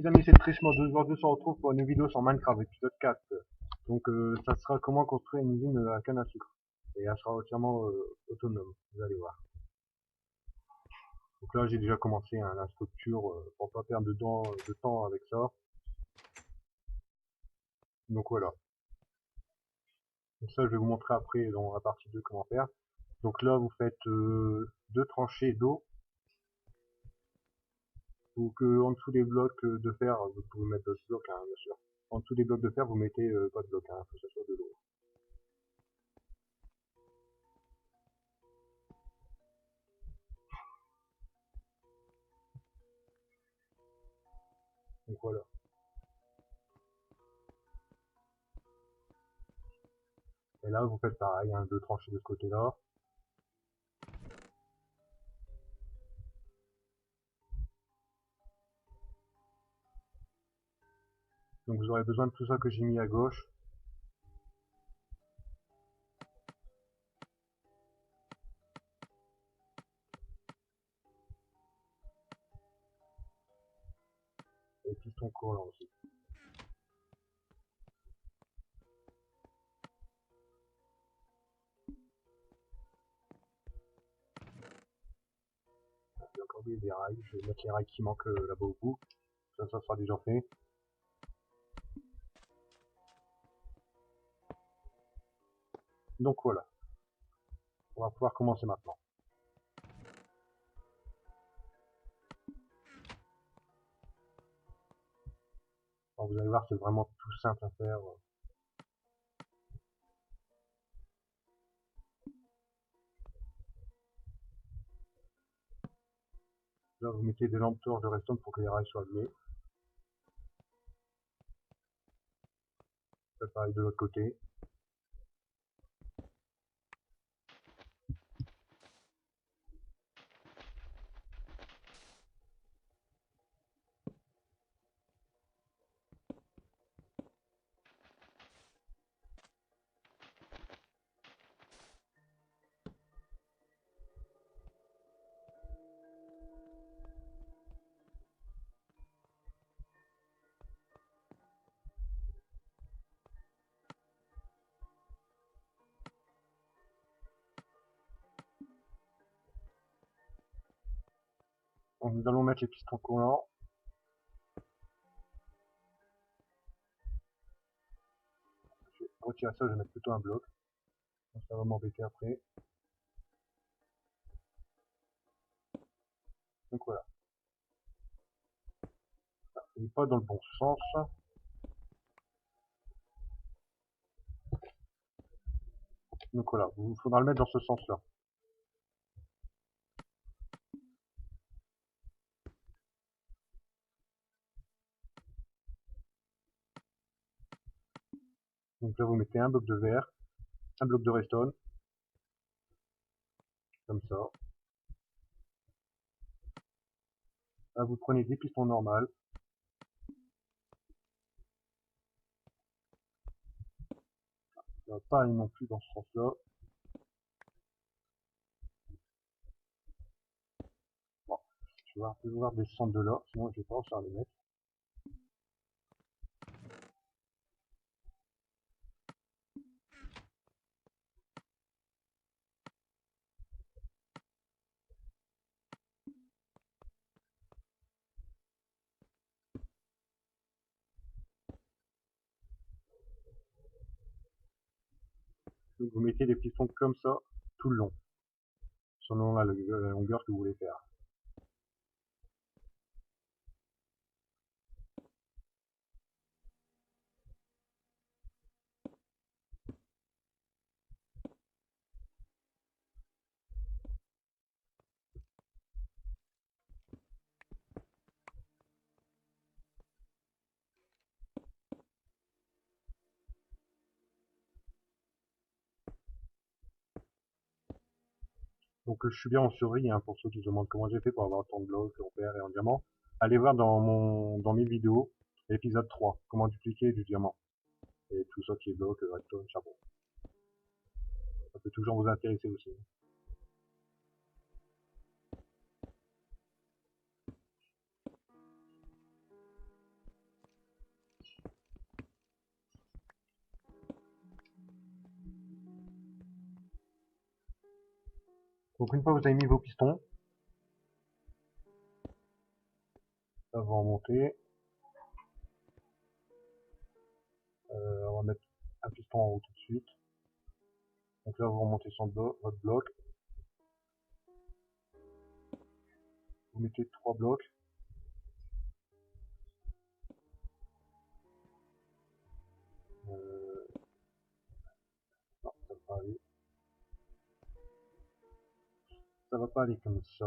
les amis, c'est Trichement. Aujourd'hui, on se retrouve pour une vidéo sur Minecraft, épisode 4. Donc, ça sera comment construire une usine à canne à sucre. Et elle sera entièrement autonome, vous allez voir. Donc là, j'ai déjà commencé la structure pour pas perdre de temps avec ça. Donc voilà. Donc ça, je vais vous montrer après dans la partie 2 comment faire. Donc là, vous faites deux tranchées d'eau. Donc en dessous des blocs de fer, vous pouvez mettre d'autres blocs, hein, bien sûr. En dessous des blocs de fer, vous mettez pas de blocs, hein, faut que ça soit de l'eau. Donc voilà. Et là, vous faites pareil, hein, deux tranchées de ce côté-là. Donc vous aurez besoin de tout ça que j'ai mis à gauche. Et piston coulant aussi. J'ai encore des rails, je vais mettre les rails qui manquent là-bas au bout. Ça sera déjà fait. Donc voilà. On va pouvoir commencer maintenant. Alors vous allez voir, c'est vraiment tout simple à faire. Là, vous mettez des lampes torches de redstone pour que les rails soient allumés. Faites pareil de l'autre côté. Donc, nous allons mettre les pistons coulants. Je vais retirer ça, je vais mettre plutôt un bloc. Ça va m'embêter après. Donc voilà. Il n'est pas dans le bon sens. Donc voilà, il faudra le mettre dans ce sens-là. Donc là, vous mettez un bloc de verre, un bloc de redstone, comme ça. Là, vous prenez des pistons normales. Ça va pas aller non plus dans ce sens-là. Bon, je vais devoir descendre de là, sinon je vais pas réussir à les mettre. Donc vous mettez des pistons comme ça, tout le long, selon la longueur que vous voulez faire. Donc je suis bien en survie, hein, pour ceux qui se demandent comment j'ai fait pour avoir autant de blocs en fer et en diamant. Allez voir dans mes vidéos, épisode 3, comment dupliquer du diamant. Et tout ça qui est bloc, redstone, charbon. Ça peut toujours vous intéresser aussi. Donc une fois que vous avez mis vos pistons, ça va remonter. On va mettre un piston en haut tout de suite. Donc là, vous remontez sur votre bloc. Vous mettez 3 blocs. Non, ça va pas aller. Ça va pas aller comme ça.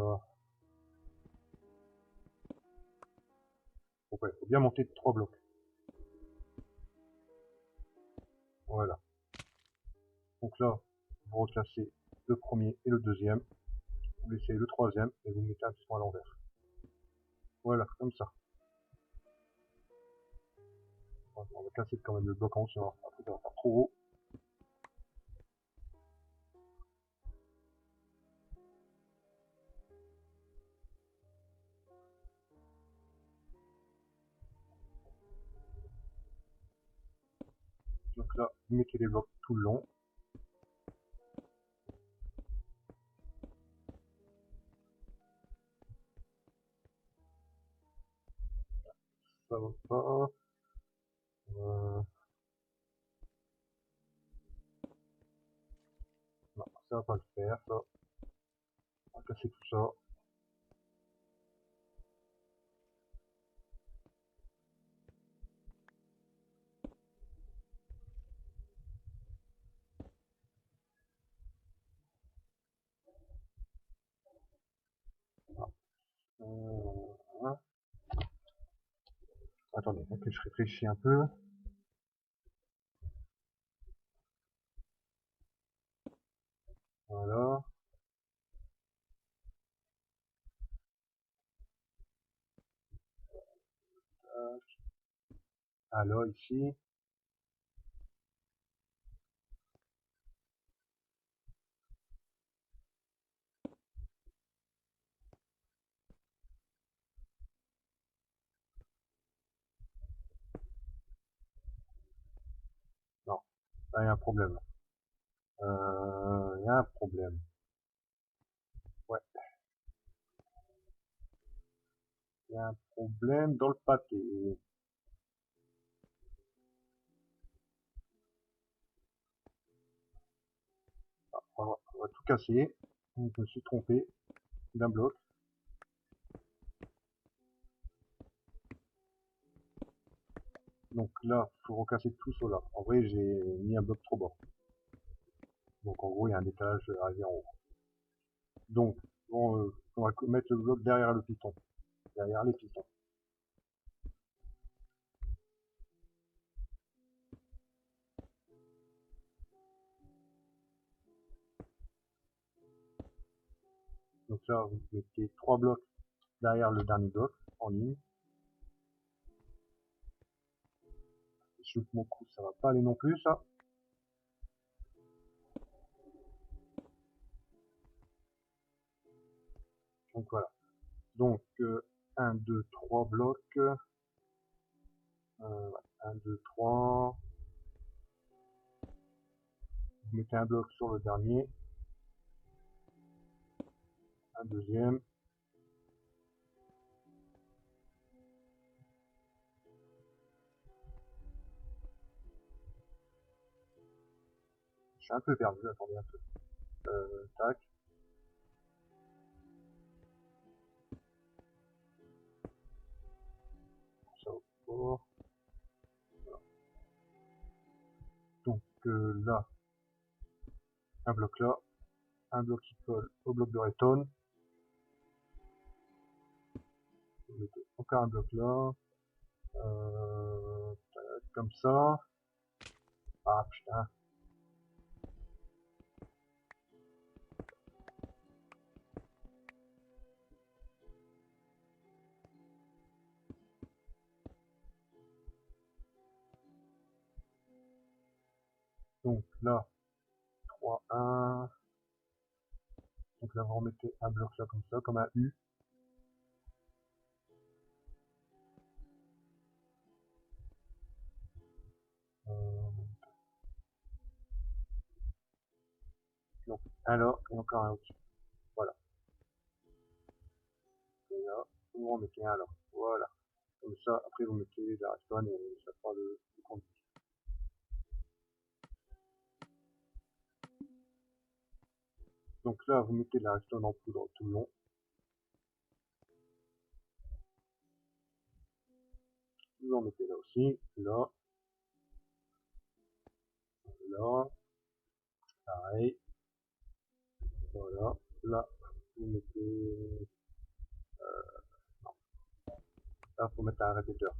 Donc ouais, faut bien monter 3 blocs. Voilà. Donc là, vous reclassez le premier et le deuxième. Vous laissez le troisième et vous mettez un piston à l'envers. Voilà, comme ça. On va casser quand même le bloc en haut, sinon après ça va faire trop haut. Donc là, vous mettez les blocs tout le long. Ça va pas. Non, ça va pas le faire, ça. On va casser tout ça. Voilà. Attendez, que je réfléchis un peu. Voilà. Alors ici. Non, là il y a un problème. Il y a un problème. Ouais, il y a un problème dans le pâté. On va tout casser. Donc, je me suis trompé d'un bloc. Donc là, il faut recasser tout cela. En vrai, j'ai mis un bloc trop bas. Donc en gros, il y a un décalage arrivé en haut. Donc, bon, on va mettre le bloc derrière le piston. Derrière les pistons. Donc là, vous mettez 3 blocs derrière le dernier bloc, en ligne. Je shoot mon coup, ça va pas aller non plus, ça. Donc voilà. Donc, 1, 2, 3 blocs. 1, 2, 3. Vous mettez un bloc sur le dernier. Un deuxième. Je suis un peu perdu, attendez un peu. Tac. Ça au voilà. Donc là, un bloc là. Un bloc qui colle au bloc de redstone. Vous mettez encore un bloc là. Comme ça. Ah putain. Donc là, 3, 1. Donc là, vous remettez un bloc là comme ça, comme un U. Donc un là et encore un au-dessus. vous en mettez un là. Voilà. Comme ça, après vous mettez la redstone et ça fera le conduit. Donc là, vous mettez de la redstone en poudre tout le long. Vous en mettez là aussi, là, là, pareil. Voilà. Là, vous mettez... non. Là, faut mettre un répéteur.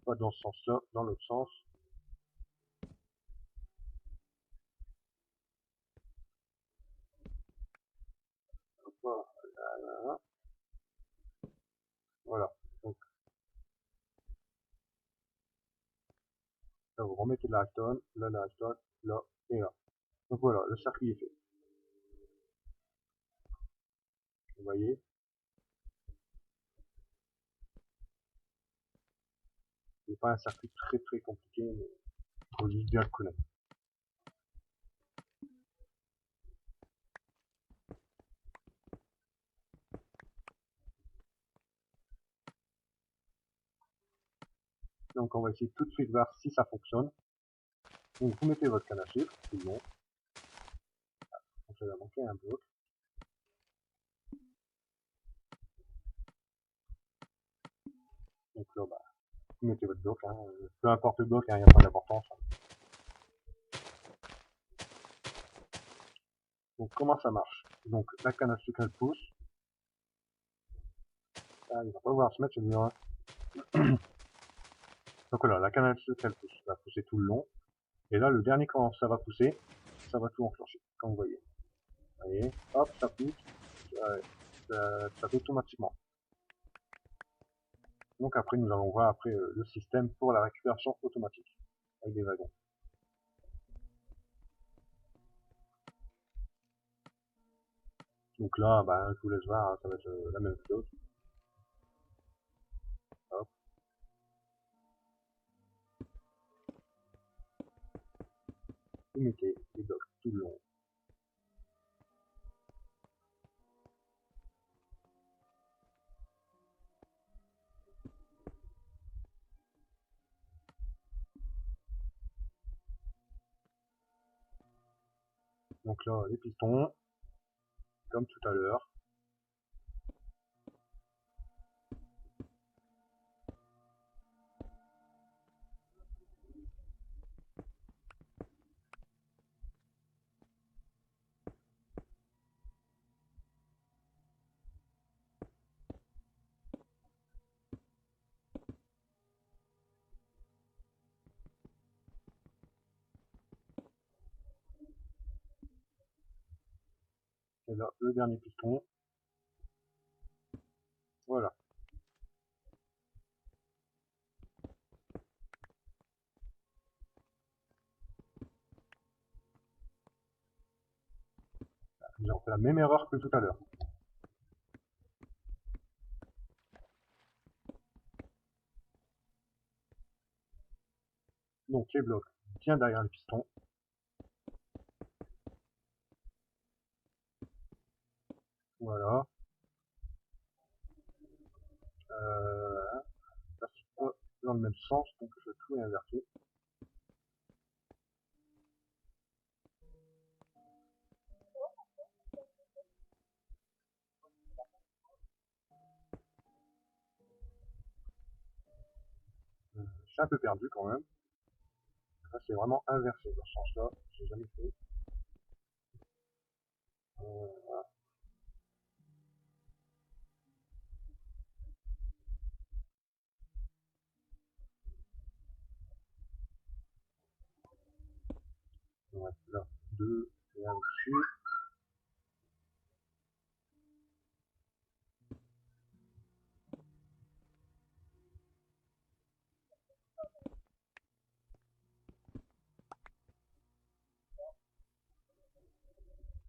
Pas dans ce sens-là, dans l'autre sens. Voilà. Voilà. Donc là, vous remettez de la redstone, là, et là. Donc voilà, le circuit est fait. Vous voyez? C'est pas un circuit très compliqué, mais il faut juste bien le connaître. Donc on va essayer tout de suite de voir si ça fonctionne. Donc vous mettez votre canne à sucre, tout le long. Donc ça va manquer un bloc. Donc là, bah, vous mettez votre bloc, hein. Peu importe le bloc, il n'y a pas d'importance. Donc comment ça marche? Donc la canne à sucre elle pousse. Ah, il va pas vouloir se mettre celui-là. Donc voilà, la canne à sucre elle pousse. Ça va pousser tout le long. Et là, le dernier quand ça va pousser, ça va tout enclencher, comme vous voyez. Vous voyez, hop, ça pousse, ça fait automatiquement. Donc après, nous allons voir après le système pour la récupération automatique avec des wagons. Donc là, ben, je vous laisse voir, hein, ça va être la même chose. Hop. Vous mettez les blocs tout le long. Donc là, les pistons, comme tout à l'heure. Et là, le dernier piston. Voilà. Ils ont fait la même erreur que tout à l'heure. Donc les blocs bien derrière le piston. Voilà. Ça c'est pas dans le même sens, donc je vais tout inverser. Je suis un peu perdu quand même. Là c'est vraiment inversé dans ce sens-là. J'ai jamais fait. Voilà. Ouais, là, 2 et un au-dessus.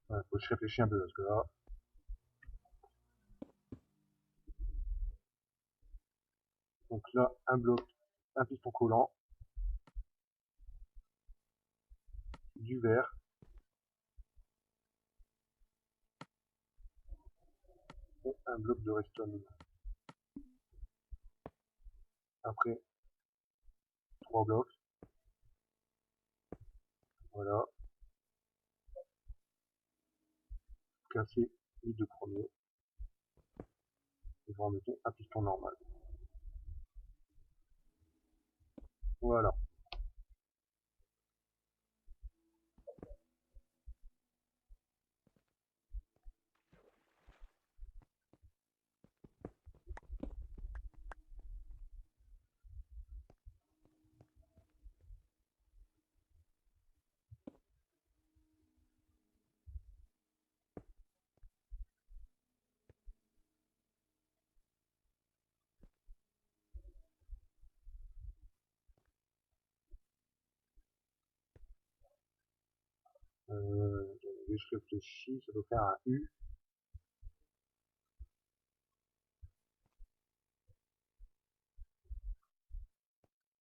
Ouais, faut que je réfléchisse un peu parce que là. Donc là, un bloc, un piston collant. du verre. Et un bloc de redstone. Après, 3 blocs. Voilà. Casser les 2 premiers. Et vous remettez un piston normal. Voilà. Je réfléchis, ça doit faire un U.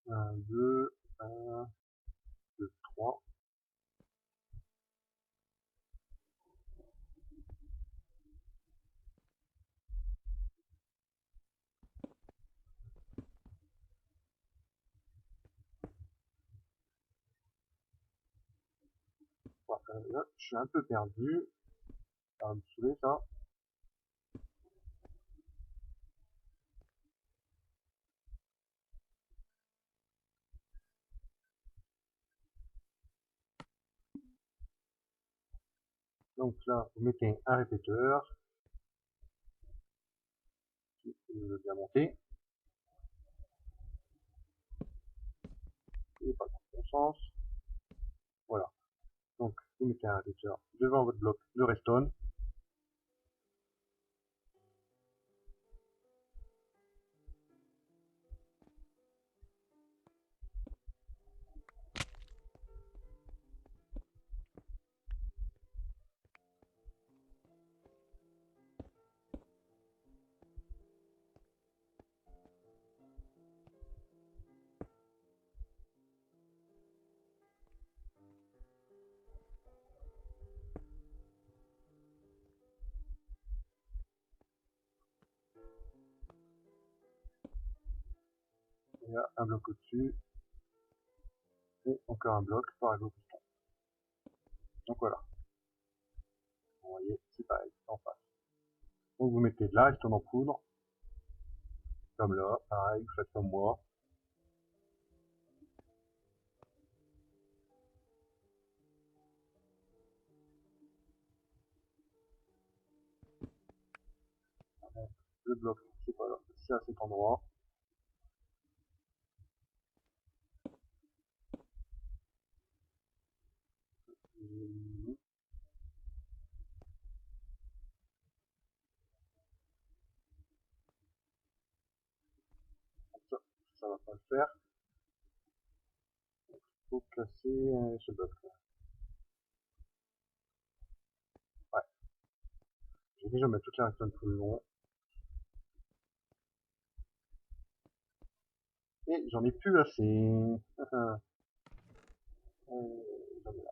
1, 2, 1, 2, 3. Là, je suis un peu perdu. Ça va me saouler ça. Donc là, vous mettez un répéteur qui est bien monté. Il n'est pas dans le bon sens. Voilà. Donc vous mettez un répéteur devant votre bloc de redstone. Il y a un bloc au-dessus. Et encore un bloc par le piston. Donc voilà. Vous voyez, c'est pareil, en face. Donc vous mettez de la redstone en poudre. Comme là, pareil, vous faites comme moi. Le bloc, c'est pas là, c'est à cet endroit. Ça, ça va pas le faire. Il faut casser ce bloc là. Ouais. Je vais déjà mettre toute la redstone tout le long. Et j'en ai plus assez. J'en ai là.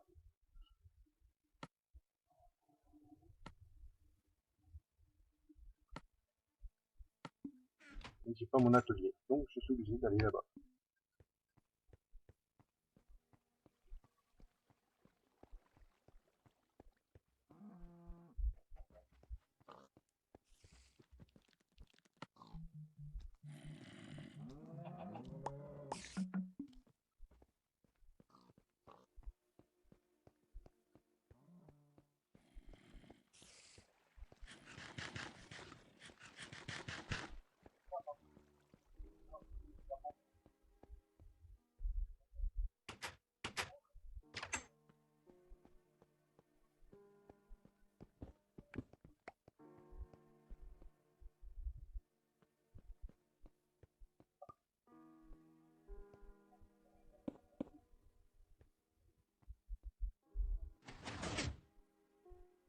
Donc j'ai pas mon atelier. Donc je suis obligé d'aller là-bas.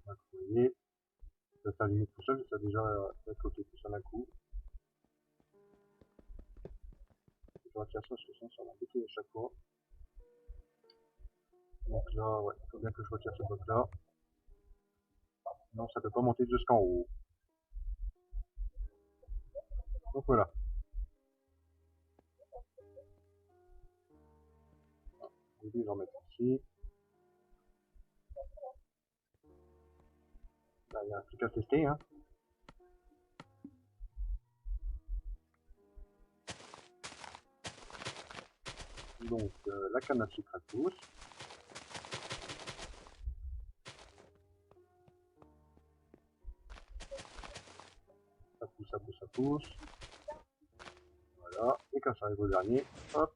Donc vous voyez, ça s'allume tout seul, ça a déjà côté tout seul d'un coup. Je vais faire ça, parce que sinon ça va embêter à chaque fois. Donc là, ouais, il faut bien que je retire ce bloc là. Non, ça peut pas monter jusqu'en haut. Donc voilà. Au début, j'en mets ici. Là, il y a un truc à tester, hein. Donc, la canne à sucre à tous. Ça pousse, ça pousse, ça pousse. Voilà. Et quand ça arrive au dernier, hop.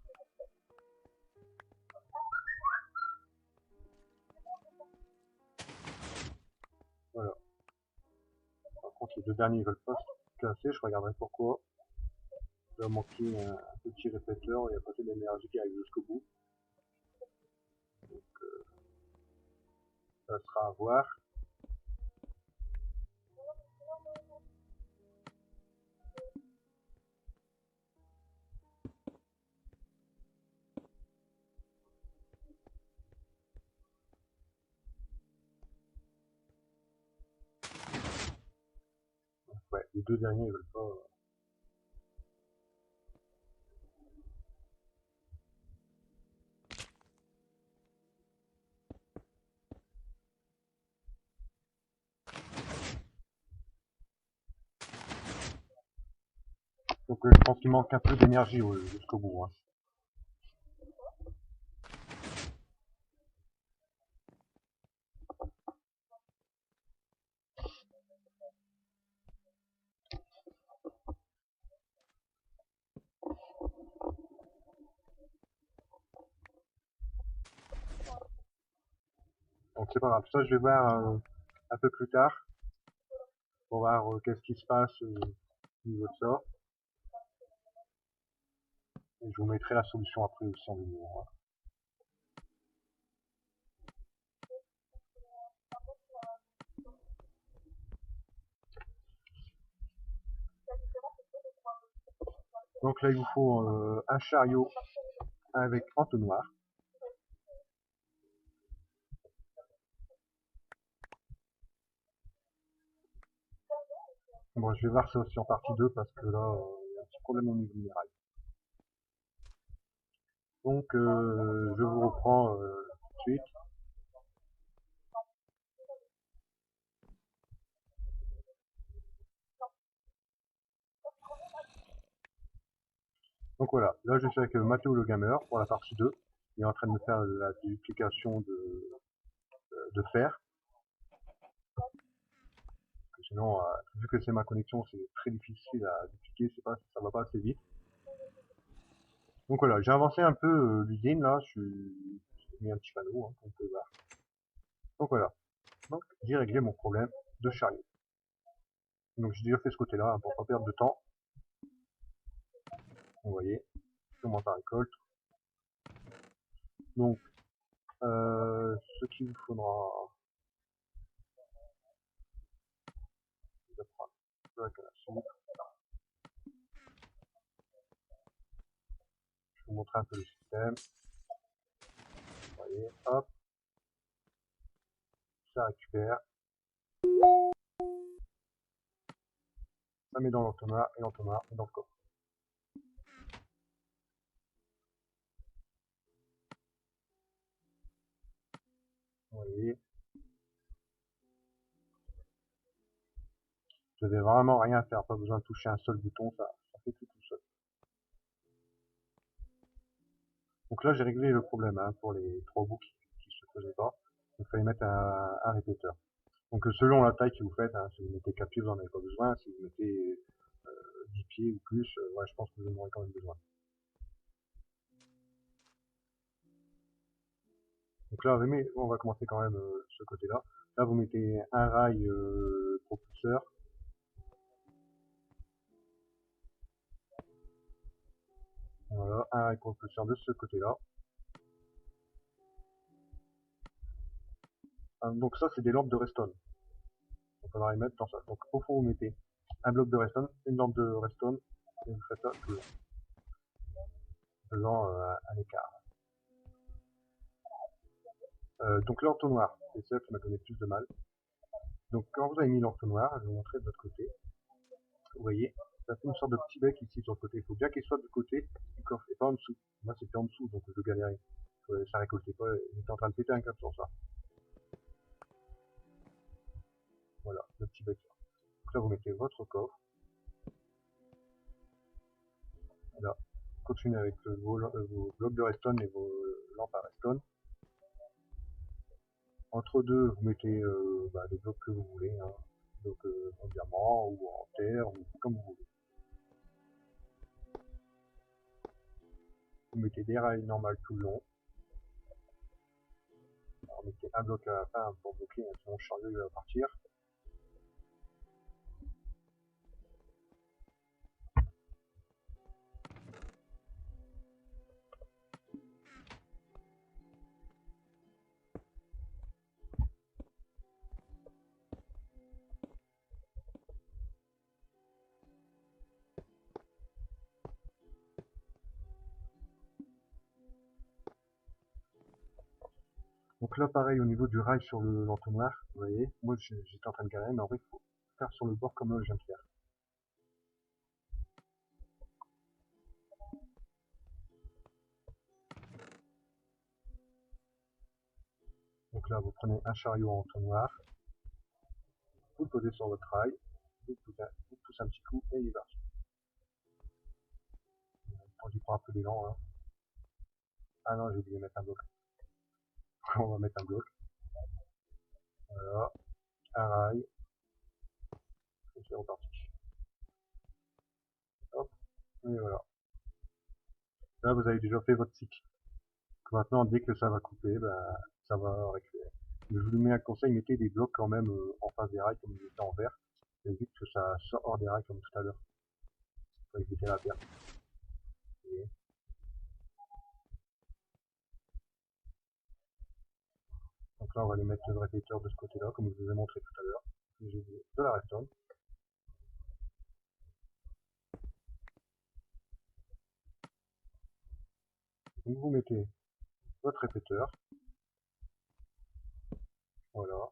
Voilà. Par contre, les deux derniers, ils veulent pas se casser. Je regarderai pourquoi. Il va manquer un petit répéteur. Il n'y a pas assez d'énergie qui arrive jusqu'au bout. Donc, ça sera à voir. Ouais, les deux derniers, ils veulent pas. Donc, je pense qu'il manque un peu d'énergie jusqu'au bout, hein. Donc, c'est pas grave. Ça, je vais voir un peu plus tard. Pour voir qu'est-ce qui se passe au niveau de ça. Et je vous mettrai la solution après aussi en vidéo. Voilà. Donc là, il vous faut un chariot avec entonnoir. Bon, je vais voir ça aussi en partie 2 parce que là, il y a un petit problème au niveau du minerai. Donc, je vous reprends tout de suite. Donc voilà, là je suis avec Mathéo le gamer pour la partie 2. Il est en train de me faire la duplication de fer. Sinon, vu que c'est ma connexion, c'est très difficile à dupliquer, ça va pas assez vite. Donc voilà, j'ai avancé un peu l'usine là, j'ai mis un petit panneau, hein, comme vous pouvez voir. Donc voilà, donc j'ai réglé mon problème de chariot. Donc j'ai déjà fait ce côté-là hein, pour pas perdre de temps. Vous voyez, je commence à récolte. Donc, ce qu'il vous faudra, c'est de prendre de la canne à sucre. Je vais vous montrer un peu le système. Vous voyez, hop, ça récupère, ça met dans l'entonnoir et l'entonnoir est dans le coffre. Vous voyez, je vais vraiment rien faire, pas besoin de toucher un seul bouton, ça fait tout seul. Donc là, j'ai réglé le problème hein, pour les 3 bouts qui se faisaient pas. Il fallait mettre un répéteur. Donc selon la taille que vous faites, hein, si vous mettez 4 pieds, vous n'en avez pas besoin. Si vous mettez 10 pieds ou plus, ouais, je pense que vous en aurez quand même besoin. Donc là, on va commencer quand même ce côté-là. Là, vous mettez un rail propulseur. Voilà, un rail propulseur de ce côté-là. Donc ça, c'est des lampes de Reston. On peut les mettre dans ça. Donc au fond, vous mettez un bloc de Reston, une lampe de Reston, et vous faites ça tout le long, faisant un écart. Donc l'entonnoir, c'est ça qui m'a donné plus de mal. Donc quand vous avez mis l'entonnoir, je vais vous montrer de l'autre côté. Vous voyez, ça fait une sorte de petit bec ici sur le côté. Il faut bien qu'il soit du côté du coffre et pas en dessous. Moi c'était en dessous, donc je galérais. Ça récoltait pas, j'étais en train de péter un câble sur ça. Voilà, le petit bec là. Donc là vous mettez votre coffre. Là, continuez avec vos blocs de redstone et vos lampes à redstone. Entre deux, vous mettez les blocs que vous voulez, hein. Donc en diamant ou en terre, ou comme vous voulez. Vous mettez des rails normales tout le long. Alors mettez un bloc à la fin pour bloquer, sinon le chariot va partir. Donc là pareil au niveau du rail sur l'entonnoir, vous voyez, moi j'étais en train de galérer, mais en vrai il faut faire sur le bord comme là je viens de faire. Donc là vous prenez un chariot en entonnoir, vous le posez sur votre rail, vous poussez un petit coup et il va. Il prend un peu d'élan, hein. Ah non, j'ai oublié de mettre un bloc. On va mettre un bloc. Voilà, un rail, et c'est reparti. Hop, et voilà. Là vous avez déjà fait votre cycle. Donc maintenant dès que ça va couper, ça va récupérer. Je vous mets un conseil, mettez des blocs quand même en face des rails comme ils étaient en vert. Ça évite que ça sorte hors des rails comme tout à l'heure. Pour éviter la perte. Et donc là on va aller mettre le répéteur de ce côté-là, comme je vous ai montré tout à l'heure. J'ai de la redstone. Donc vous mettez votre répéteur. Voilà.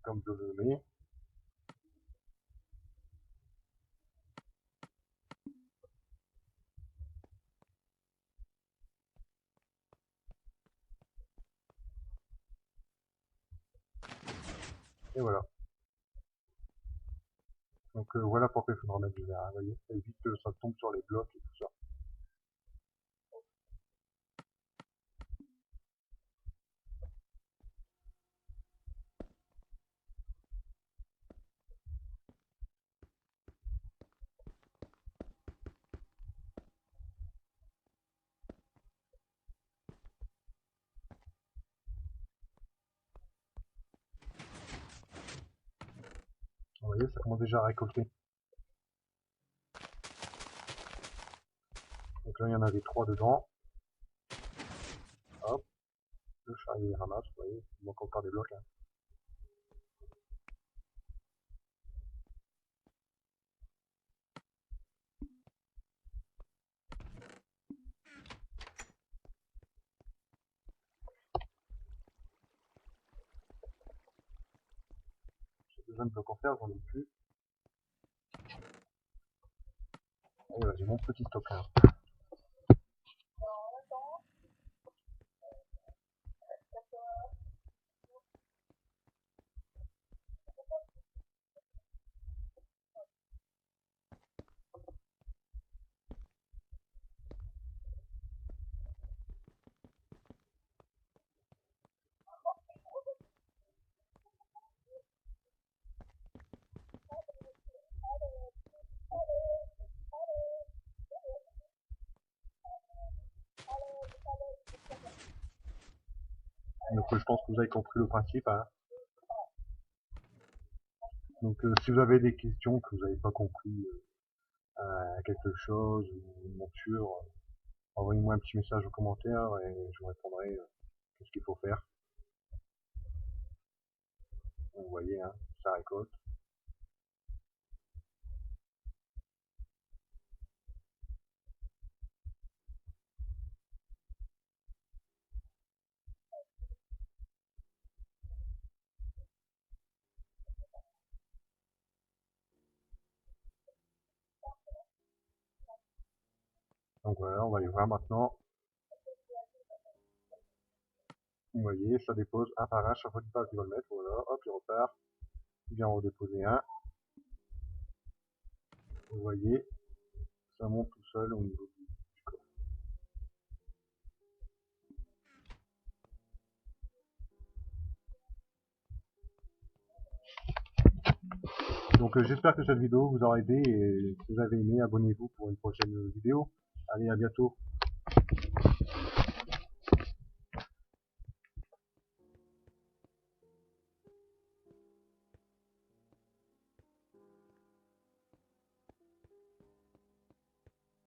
Comme je le mets. Et voilà. Donc voilà pourquoi il faudra mettre du verre, hein, vous voyez, ça évite que ça tombe sur les blocs et tout ça. Vous voyez, ça commence déjà à récolter. Donc là il y en avait 3 dedans. Hop, le chariot les ramasse, vous voyez, il manque encore des blocs. Hein. J'ai besoin de blocs en fer, j'en ai plus. Allez, j'ai mon petit stock là. Donc je pense que vous avez compris le principe. Hein. Donc si vous avez des questions, que vous n'avez pas compris quelque chose, ou une monture, envoyez-moi un petit message en commentaire et je vous répondrai qu'est-ce qu'il faut faire. Vous voyez, hein, ça récolte. Donc voilà, on va aller voir maintenant. Vous voyez, ça dépose un par un chaque fois qu'il passe du voltmètre. Voilà, hop, il repart. Il vient en redéposer un. Vous voyez, ça monte tout seul au niveau du coffre. Donc j'espère que cette vidéo vous aura aidé et si vous avez aimé, abonnez-vous pour une prochaine vidéo. Allez, à bientôt.